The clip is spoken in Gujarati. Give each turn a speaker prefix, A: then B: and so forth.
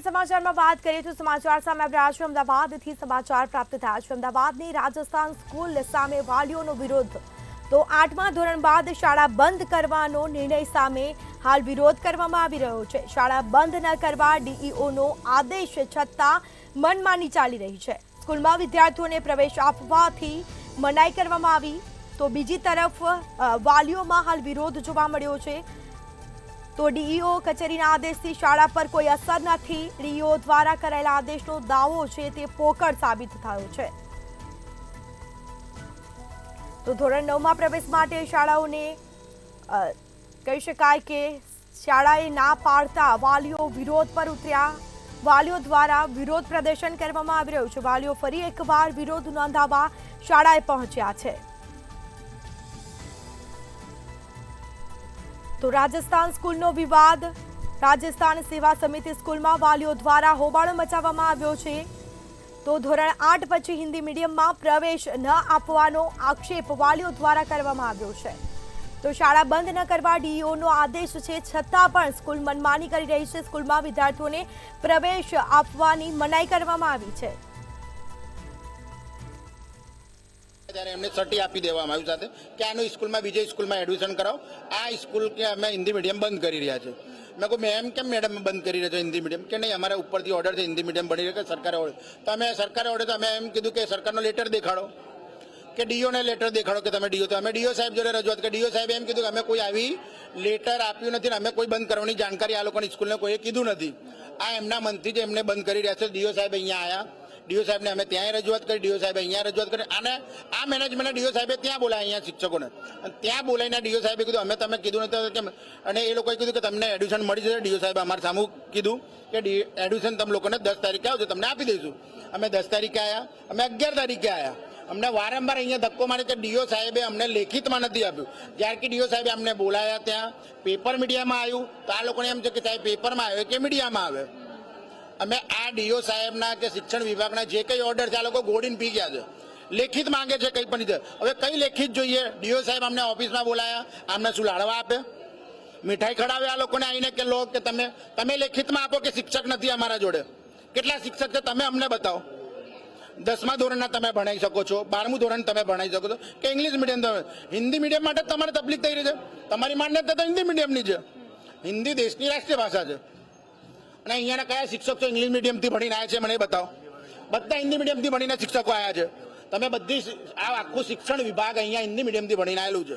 A: સમાચારમાં વાત કરીએ તો સમાચાર સામે આવી રહ્યા છે અમદાવાદથી સમાચાર પ્રાપ્ત થયા છે અમદાવાદની રાજસ્થાન સ્કૂલ સામે વાલીઓનો વિરોધ તો 8મા ધોરણ બાદ શાળા બંધ કરવાનો નિર્ણય સામે હાલ વિરોધ કરવામાં આવી રહ્યો છે શાળા બંધ ન કરવા ડીઈઓનો આદેશ છતાં મનમાની ચાલી રહી છે સ્કૂલમાં વિદ્યાર્થીઓને પ્રવેશ આપવાથી મનાઈ કરવામાં આવી તો બીજી તરફ વાલીઓમાં હાલ વિરોધ જોવા મળ્યો છે તો ડીઈઓ કચેરીના આદેશથી શાળા પર કોઈ અસર નથી ડીઈઓ દ્વારા કરાયેલા આદેશનો દાવો છે તે પોકળ સાબિત થયો છે તો ધોરણ 9માં પ્રવેશ માટે શાળાઓને કહી શકાય કે શાળાએ ના પાડતા વાલીઓ વિરોધ પર ઉતર્યા વાલીઓ દ્વારા વિરોધ પ્રદર્શન કરવામાં આવી રહ્યું છે વાલીઓ ફરી એકવાર વિરોધ નોંધાવવા શાળાએ પહોંચ્યા છે તો રાજસ્થાન સ્કૂલનો વિવાદ રાજસ્થાન સેવા સમિતિ સ્કૂલમાં વાલીઓ દ્વારા હોબાળો મચાવવામાં આવ્યો છે તો ધોરણ 8 પછી હિન્દી મીડિયમમાં પ્રવેશ ન આપવાનો આક્ષેપ વાલીઓ દ્વારા કરવામાં આવ્યો છે તો શાળા બંધ ન કરવા ડીઈઓનો આદેશ છે છતાં પણ સ્કૂલ મનમાની કરી રહી છે સ્કૂલમાં વિદ્યાર્થીઓને પ્રવેશ આપવાની મનાઈ કરવામાં આવી છે
B: ત્યારે એમને સર્ટી આપી દેવામાં આવ્યું સાથે કે આનું સ્કૂલમાં બીજે સ્કૂલમાં એડમિશન કરાવો આ સ્કૂલ કે અમે હિન્દી મીડિયમ બંધ કરી રહ્યા છે મેં કહું મેમ કેમ મેડમ બંધ કરી રહ્યા છો હિન્દી મીડિયમ કે નહીં અમારા ઉપરથી ઓર્ડર છે હિન્દી મીડિયમ બની રહ્યા કે સરકારે ઓર્ડર તો અમે સરકારે ઓર્ડર તો અમે એમ કીધું કે સરકારનો લેટર દેખાડો કે ડીઓને લેટર દેખાડો કે તમે ડીઓ તો અમે ડીઓ સાહેબ જોડે રજૂઆત કરી ડીઓ સાહેબ એમ કીધું કે અમે કોઈ આવી લેટર આપ્યું નથી ને અમે કોઈ બંધ કરવાની જાણકારી આ લોકોની સ્કૂલને કોઈએ કીધું નથી આ એમના મનથી જ એમને બંધ કરી રહ્યા છે ડીઓ સાહેબ અહીંયા આવ્યા ડીઓ સાહેબને અમે ત્યાં રજૂઆત કરી ડીઓ સાહેબ અહીંયા રજૂઆત કરી અને આ મેનેજમેન્ટને ડીઓ સાહેબે ત્યાં બોલાય અહીંયા શિક્ષકોને ત્યાં બોલાવીને ડીઓ સાહેબે કીધું અમે તમે કીધું નથી કેમ અને એ લોકોએ કીધું કે તમને એડમિશન મળી જશે ડીઓ સાહેબે અમારે સામું કીધું કે એડમિશન તમે લોકોને 10 તારીખે આવજો તમને આપી દઈશું અમે 10 તારીખે આવ્યા અમે 11 તારીખે આવ્યા અમને વારંવાર અહીંયા ધક્કો મારે કે ડીઓ સાહેબે અમને લેખિતમાં નથી આપ્યું જ્યારથી ડીઓ સાહેબે અમને બોલાયા ત્યાં પેપર મીડિયામાં આવ્યું તો આ લોકોને એમ છે કે સાહેબ પેપરમાં આવે કે મીડિયામાં આવે અમે આ ડીઓ સાહેબના કે શિક્ષણ વિભાગના જે કંઈ ઓર્ડર છે આ લોકો ગોળીને પી ગયા છે લેખિત માંગે છે કંઈ પણ હવે કઈ લેખિત જોઈએ ડીઓ સાહેબ અમને ઓફિસમાં બોલાયા અમને શું લાડવા આપે મીઠાઈ ખવડાવે આ લોકોને આવીને કે લો કે તમે લેખિતમાં આપો કે શિક્ષક નથી અમારા જોડે કેટલા શિક્ષક છે તમે અમને બતાવો 10મા ધોરણના તમે ભણાવી શકો છો 12મું ધોરણ તમે ભણાવી શકો છો કે ઇંગ્લિશ મીડિયમ તમે હિન્દી મીડિયમ માટે તમારે તકલીફ થઈ રહી છે તમારી માન્યતા તો હિન્દી મીડિયમની છે હિન્દી દેશની રાષ્ટ્રીય ભાષા છે અને અહીંયાના કયા શિક્ષકો ઇંગ્લિશ મીડિયમથી ભણીને આવ્યા છે મને બતાવો બધા હિન્દી મીડિયમથી ભણીને શિક્ષકો આવ્યા છે તમે બધી આ આખું શિક્ષણ વિભાગ અહીંયા હિન્દી મીડિયમથી ભણીને આવેલું છે